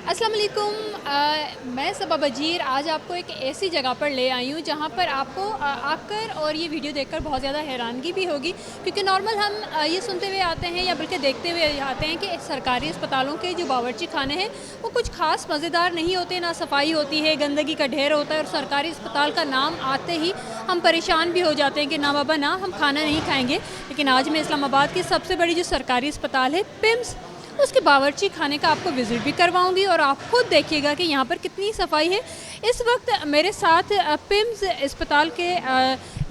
अस्सलाम वालेकुम। मैं सबा बजीर आज आपको एक ऐसी जगह पर ले आई हूँ जहाँ पर आपको आकर और ये वीडियो देखकर बहुत ज़्यादा हैरानगी भी होगी, क्योंकि नॉर्मल हम ये सुनते हुए आते हैं या बल्कि देखते हुए आते हैं कि सरकारी अस्पतालों के जो बावर्ची खाने हैं वो कुछ खास मज़ेदार नहीं होते, ना सफाई होती है, गंदगी का ढेर होता है और सरकारी अस्पताल का नाम आते ही हम परेशान भी हो जाते हैं कि ना बाबा ना, हम खाना नहीं खाएँगे। लेकिन आज मैं इस्लामाबाद की सबसे बड़ी जो सरकारी अस्पताल है पिम्स, उसके बावर्ची खाने का आपको विज़िट भी करवाऊंगी और आप खुद देखिएगा कि यहाँ पर कितनी सफाई है। इस वक्त मेरे साथ पिम्स अस्पताल के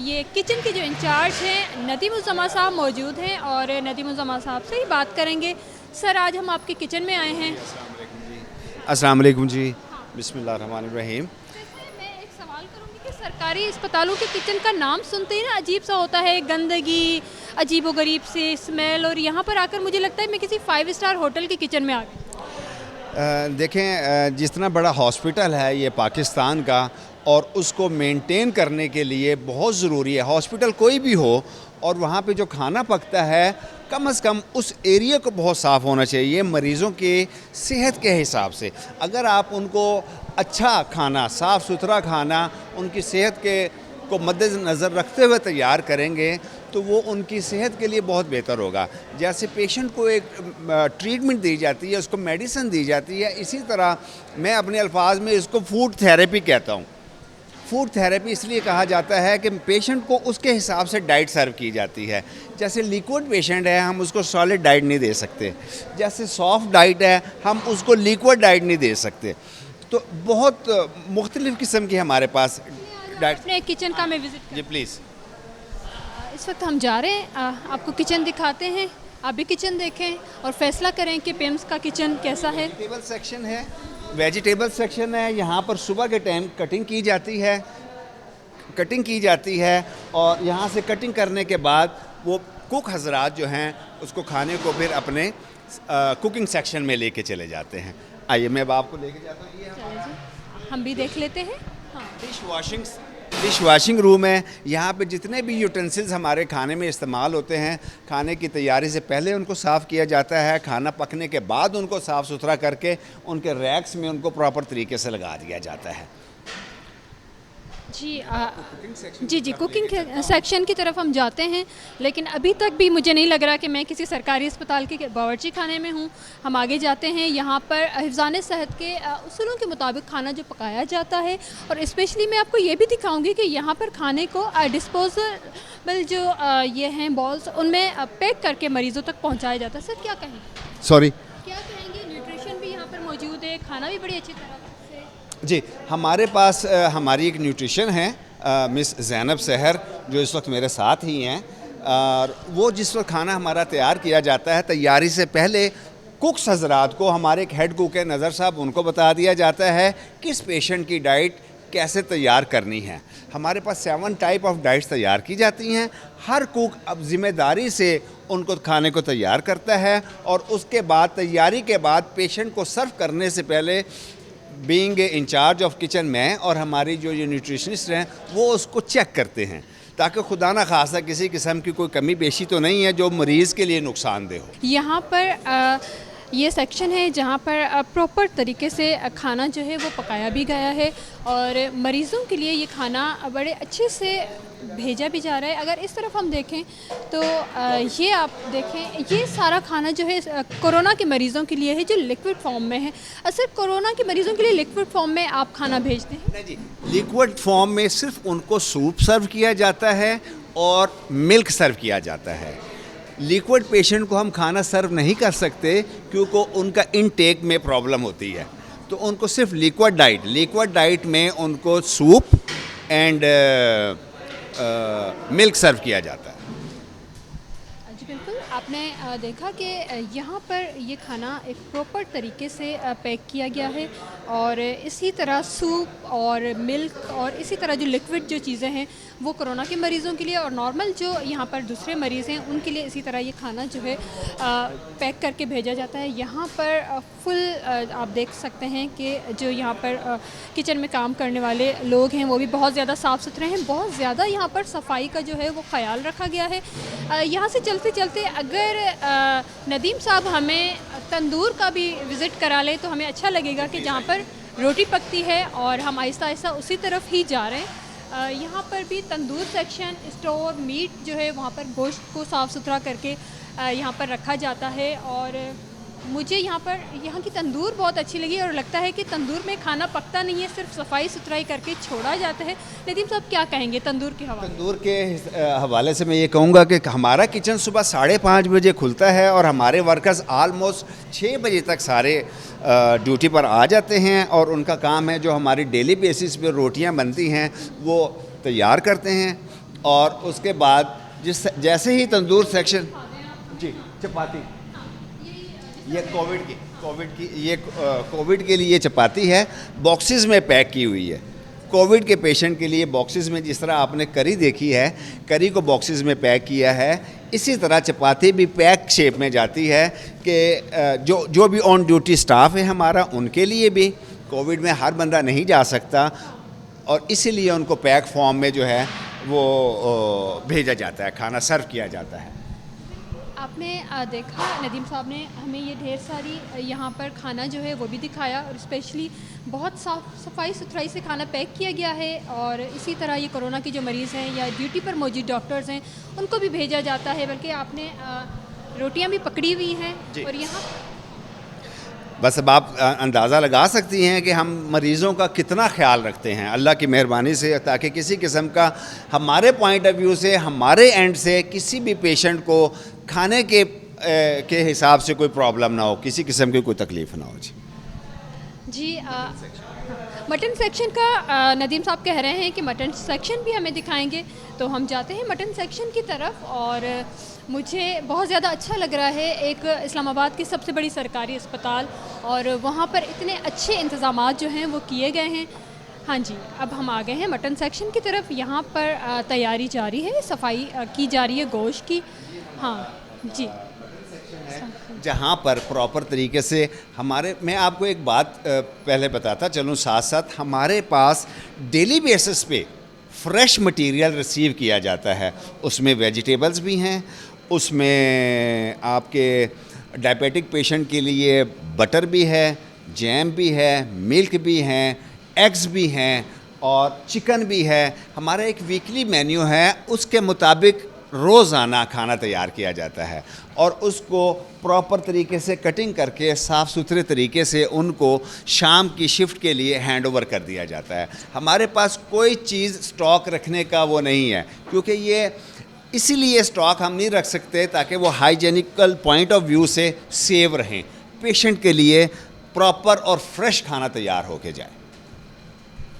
ये किचन के जो इंचार्ज हैं नदीमुज़्ज़मा साहब मौजूद हैं और नदीमुज़्ज़मा साहब से ही बात करेंगे। सर, आज हम आपके किचन में आए हैं। अस्सलाम वालेकुम जी। बिस्मिल्लाहिर्रहमानिर्रहीम। मैं एक सवाल करूंगी कि सरकारी अस्पतालों के किचन का नाम सुनते ही ना अजीब सा होता है, गंदगी, अजीबो गरीब से स्मेल, और यहाँ पर आकर मुझे लगता है मैं किसी 5 स्टार होटल के किचन में आ गई। देखें, जितना बड़ा हॉस्पिटल है ये पाकिस्तान का, और उसको मेंटेन करने के लिए बहुत ज़रूरी है, हॉस्पिटल कोई भी हो, और वहाँ पे जो खाना पकता है कम से कम उस एरिया को बहुत साफ़ होना चाहिए मरीज़ों के सेहत के हिसाब से। अगर आप उनको अच्छा खाना, साफ़ सुथरा खाना उनकी सेहत के को मद्देनज़र रखते हुए तैयार करेंगे तो वो उनकी सेहत के लिए बहुत बेहतर होगा। जैसे पेशेंट को एक ट्रीटमेंट दी जाती है, उसको मेडिसिन दी जाती है, इसी तरह मैं अपने अल्फाज में इसको फूड थेरेपी कहता हूँ। फूड थेरेपी इसलिए कहा जाता है कि पेशेंट को उसके हिसाब से डाइट सर्व की जाती है। जैसे लिक्विड पेशेंट है, हम उसको सॉलिड डाइट नहीं दे सकते। जैसे सॉफ्ट डाइट है, हम उसको लिक्विड डाइट नहीं दे सकते। तो बहुत मुख्तलिफ़ किस्म की हमारे पास डाइट। अपने किचन का मैं विज़िट जी प्लीज़। इस वक्त हम जा रहे हैं, आपको किचन दिखाते हैं, आप भी किचन देखें और फैसला करें कि पिम्स का किचन कैसा है। वेजिटेबल सेक्शन है, वेजिटेबल सेक्शन है। यहाँ पर सुबह के टाइम कटिंग की जाती है और यहाँ से कटिंग करने के बाद वो कुक हजरात जो हैं उसको खाने को फिर अपने कुकिंग सेक्शन में लेके चले जाते हैं। आइए मैं अब आपको लेके जाता हूँ। ये हम भी देख लेते हैं। हाँ, डिश वाशिंग रूम है। यहाँ पे जितने भी यूटेंसिल्स हमारे खाने में इस्तेमाल होते हैं, खाने की तैयारी से पहले उनको साफ़ किया जाता है, खाना पकने के बाद उनको साफ़ सुथरा करके उनके रैक्स में उनको प्रॉपर तरीके से लगा दिया जाता है। जी, कुकिंग सेक्शन की तरफ हम जाते हैं, लेकिन अभी तक भी मुझे नहीं लग रहा कि मैं किसी सरकारी अस्पताल के बावर्ची खाने में हूँ। हम आगे जाते हैं। यहाँ पर हिफ़्ज़ान सेहत के उसूलों के मुताबिक खाना जो पकाया जाता है, और स्पेशली मैं आपको ये भी दिखाऊंगी कि यहाँ पर खाने को डिस्पोजेबल जो ये हैं बॉल्स, उनमें पैक करके मरीज़ों तक पहुँचाया जाता है। सर, क्या कहेंगे? सॉरी क्या कहेंगे? न्यूट्रिशन भी यहाँ पर मौजूद है, खाना भी बड़ी अच्छी तरह से। जी, हमारे पास हमारी एक न्यूट्रिशन है मिस ज़ैनब सहर, जो इस वक्त मेरे साथ ही हैं। और वो जिस वक्त खाना हमारा तैयार किया जाता है, तैयारी से पहले कुक्स हजरात को, हमारे एक हेड कुक है नज़र साहब, उनको बता दिया जाता है किस पेशेंट की डाइट कैसे तैयार करनी है। हमारे पास 7 टाइप ऑफ डाइट्स तैयार की जाती हैं। हर कुक अब ज़िम्मेदारी से उनको खाने को तैयार करता है और उसके बाद तैयारी के बाद पेशेंट को सर्व करने से पहले बीइंग इंचार्ज ऑफ किचन में और हमारी जो ये न्यूट्रिशनिस्ट हैं वो उसको चेक करते हैं, ताकि खुदा ना खासा किसी किस्म की कोई कमी पेशी तो नहीं है जो मरीज़ के लिए नुकसानदेह हो। यहाँ पर ये सेक्शन है जहाँ पर प्रॉपर तरीके से खाना जो है वो पकाया भी गया है और मरीज़ों के लिए ये खाना बड़े अच्छे से भेजा भी जा रहा है। अगर इस तरफ हम देखें तो ये आप देखें, ये सारा खाना जो है कोरोना के मरीज़ों के लिए है जो लिक्विड फॉर्म में है। असल कोरोना के मरीज़ों के लिए लिक्विड फॉर्म में आप खाना भेजते हैं? नहीं जी, लिक्विड फॉर्म में सिर्फ उनको सूप सर्व किया जाता है और मिल्क सर्व किया जाता है। लिक्विड पेशेंट को हम खाना सर्व नहीं कर सकते क्योंकि उनका इनटेक में प्रॉब्लम होती है, तो उनको सिर्फ लिक्विड डाइट में उनको सूप एंड मिल्क सर्व किया जाता है। जी बिल्कुल, आपने देखा कि यहाँ पर ये खाना एक प्रॉपर तरीके से पैक किया गया है और इसी तरह सूप और मिल्क और इसी तरह जो लिक्विड जो चीज़ें हैं वो कोरोना के मरीज़ों के लिए और नॉर्मल जो यहाँ पर दूसरे मरीज़ हैं उनके लिए इसी तरह ये खाना जो है पैक करके भेजा जाता है। यहाँ पर फुल आप देख सकते हैं कि जो यहाँ पर किचन में काम करने वाले लोग हैं वो भी बहुत ज़्यादा साफ़ सुथरे हैं, बहुत ज़्यादा यहाँ पर सफाई का जो है वो ख्याल रखा गया है। यहाँ से चलते चलते अगर नदीम साहब हमें तंदूर का भी विज़िट करा लें तो हमें अच्छा लगेगा कि जहाँ पर रोटी पकती है और हम आहिस्ता आहिस्ता उसी तरफ ही जा रहे हैं। यहाँ पर भी तंदूर सेक्शन, स्टोव, मीट जो है वहाँ पर गोश्त को साफ़ सुथरा करके यहाँ पर रखा जाता है। और मुझे यहाँ की तंदूर बहुत अच्छी लगी और लगता है कि तंदूर में खाना पकता नहीं है, सिर्फ सफाई सुथराई करके छोड़ा जाता है। नदीम साहब क्या कहेंगे तंदूर के हवाले? तंदूर के हवाले से मैं ये कहूँगा कि हमारा किचन सुबह 5:30 बजे खुलता है और हमारे वर्कर्स आलमोस्ट 6 बजे तक सारे ड्यूटी पर आ जाते हैं और उनका काम है जो हमारी डेली बेसिस पे रोटियां बनती हैं वो तैयार करते हैं। और उसके बाद जैसे ही तंदूर सेक्शन, जी चपाती, ये कोविड के लिए चपाती है, बॉक्सेस में पैक की हुई है। कोविड के पेशेंट के लिए बॉक्सेस में, जिस तरह आपने करी देखी है, करी को बॉक्सेस में पैक किया है, इसी तरह चपाती भी पैक शेप में जाती है कि जो भी ऑन ड्यूटी स्टाफ है हमारा, उनके लिए भी कोविड में हर बंदा नहीं जा सकता और इसीलिए उनको पैक फॉर्म में जो है वो भेजा जाता है, खाना सर्व किया जाता है। आपने देखा नदीम साहब ने हमें ये ढेर सारी यहाँ पर खाना जो है वो भी दिखाया और स्पेशली बहुत सफाई सुथराई से खाना पैक किया गया है। और इसी तरह ये कोरोना के जो मरीज़ हैं या ड्यूटी पर मौजूद डॉक्टर्स हैं उनको भी भेजा जाता है, बल्कि आपने रोटियाँ भी पकड़ी हुई हैं। और यहाँ बस अब आप अंदाज़ा लगा सकती हैं कि हम मरीज़ों का कितना ख्याल रखते हैं अल्लाह की मेहरबानी से, ताकि किसी किस्म का हमारे पॉइंट ऑफ व्यू से, हमारे एंड से किसी भी पेशेंट को खाने के हिसाब से कोई प्रॉब्लम ना हो, किसी किस्म की कोई तकलीफ़ ना हो। जी मटन सेक्शन का नदीम साहब कह रहे हैं कि मटन सेक्शन भी हमें दिखाएंगे, तो हम जाते हैं मटन सेक्शन की तरफ। और मुझे बहुत ज़्यादा अच्छा लग रहा है, एक इस्लामाबाद की सबसे बड़ी सरकारी अस्पताल और वहाँ पर इतने अच्छे इंतज़ामात जो हैं वो किए गए हैं। हाँ जी, अब हम आ गए हैं मटन सेक्शन की तरफ। यहाँ पर तैयारी जारी है, सफाई की जा रही है गोश्त की। हाँ जी, जहाँ पर प्रॉपर तरीके से मैं आपको एक बात पहले बताता चलूँ, साथ साथ हमारे पास डेली बेसिस पे फ्रेश मटेरियल रिसीव किया जाता है। उसमें वेजिटेबल्स भी हैं, उसमें आपके डायबिटिक पेशेंट के लिए बटर भी है, जैम भी है, मिल्क भी हैं, एग्स भी हैं और चिकन भी है। हमारा एक वीकली मेन्यू है, उसके मुताबिक रोज़ाना खाना तैयार किया जाता है और उसको प्रॉपर तरीके से कटिंग करके साफ़ सुथरे तरीके से उनको शाम की शिफ्ट के लिए हैंड ओवर कर दिया जाता है। हमारे पास कोई चीज़ स्टॉक रखने का वो नहीं है, क्योंकि ये इसीलिए स्टॉक हम नहीं रख सकते ताकि वो हाइजेनिकल पॉइंट ऑफ व्यू से सेव रहें, पेशेंट के लिए प्रॉपर और फ्रेश खाना तैयार होके जाए।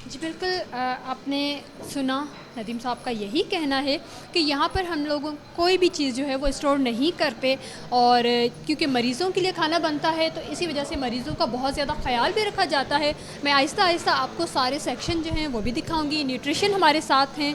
जी बिल्कुल, आपने सुना नदीम साहब का यही कहना है कि यहाँ पर हम लोगों कोई भी चीज़ जो है वो स्टोर नहीं करते। और क्योंकि मरीज़ों के लिए खाना बनता है तो इसी वजह से मरीज़ों का बहुत ज़्यादा ख्याल भी रखा जाता है। मैं आहिस्ता आहिस्ता आपको सारे सेक्शन जो हैं वो भी दिखाऊंगी। न्यूट्रिशन हमारे साथ हैं,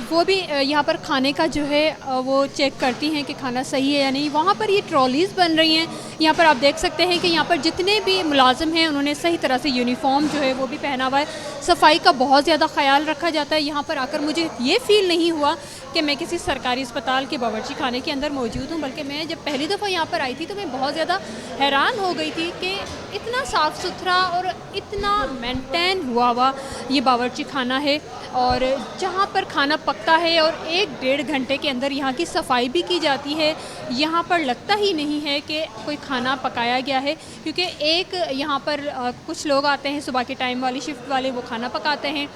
वो भी यहाँ पर खाने का जो है वो चेक करती हैं कि खाना सही है या नहीं। वहाँ पर ये ट्रॉलीज़ बन रही हैं, यहाँ पर आप देख सकते हैं कि यहाँ पर जितने भी मुलाजिम हैं उन्होंने सही तरह से यूनिफॉर्म जो है वो भी पहना हुआ है। सफाई का बहुत ज़्यादा ख्याल रखा जाता है। यहाँ पर आकर मुझे ये फ़ील नहीं हुआ कि मैं किसी सरकारी अस्पताल के बावर्ची खाने के अंदर मौजूद हूँ, बल्कि मैं जब पहली दफ़ा यहाँ पर आई थी तो मैं बहुत ज़्यादा हैरान हो गई थी कि इतना साफ़ सुथरा और इतना मेंटेन हुआ ये बावर्ची खाना है। और जहाँ पर खाना पकता है और 1-1.5 घंटे के अंदर यहाँ की सफाई भी की जाती है। यहाँ पर लगता ही नहीं है कि कोई खाना पकाया गया है, क्योंकि एक यहाँ पर कुछ लोग आते हैं सुबह के टाइम वाली शिफ्ट वाले, वो खाना पकाते हैं।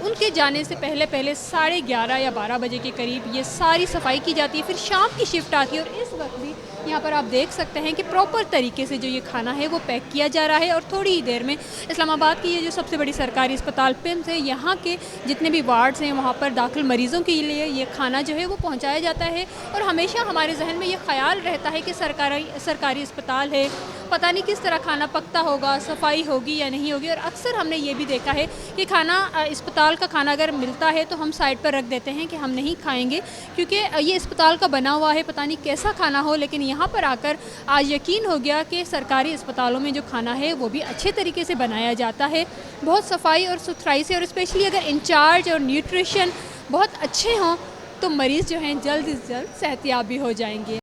उनके जाने से पहले 11:30 या 12 बजे के करीब ये सारी सफाई की जाती है। फिर शाम की शिफ्ट आती है और इस वक्त भी यहाँ पर आप देख सकते हैं कि प्रॉपर तरीके से जो ये खाना है वो पैक किया जा रहा है। और थोड़ी ही देर में इस्लामाबाद की ये जो सबसे बड़ी सरकारी अस्पताल पिम्स है, यहाँ के जितने भी वार्ड्स हैं वहाँ पर दाखिल मरीज़ों के लिए ये खाना जो है वो पहुँचाया जाता है। और हमेशा हमारे जहन में ये ख्याल रहता है कि सरकारी अस्पताल है, पता नहीं किस तरह खाना पकता होगा, सफाई होगी या नहीं होगी। और अक्सर हमने ये भी देखा है कि खाना अस्पताल का खाना अगर मिलता है तो हम साइड पर रख देते हैं कि हम नहीं खाएंगे, क्योंकि ये अस्पताल का बना हुआ है, पता नहीं कैसा खाना हो। लेकिन यहाँ पर आकर आज यकीन हो गया कि सरकारी अस्पतालों में जो खाना है वो भी अच्छे तरीके से बनाया जाता है, बहुत सफाई और सुथराई से। और स्पेशली अगर इंचार्ज और न्यूट्रिशन बहुत अच्छे हों तो मरीज़ जो हैं जल्द से जल्द सेहतयाब भी हो जाएंगे।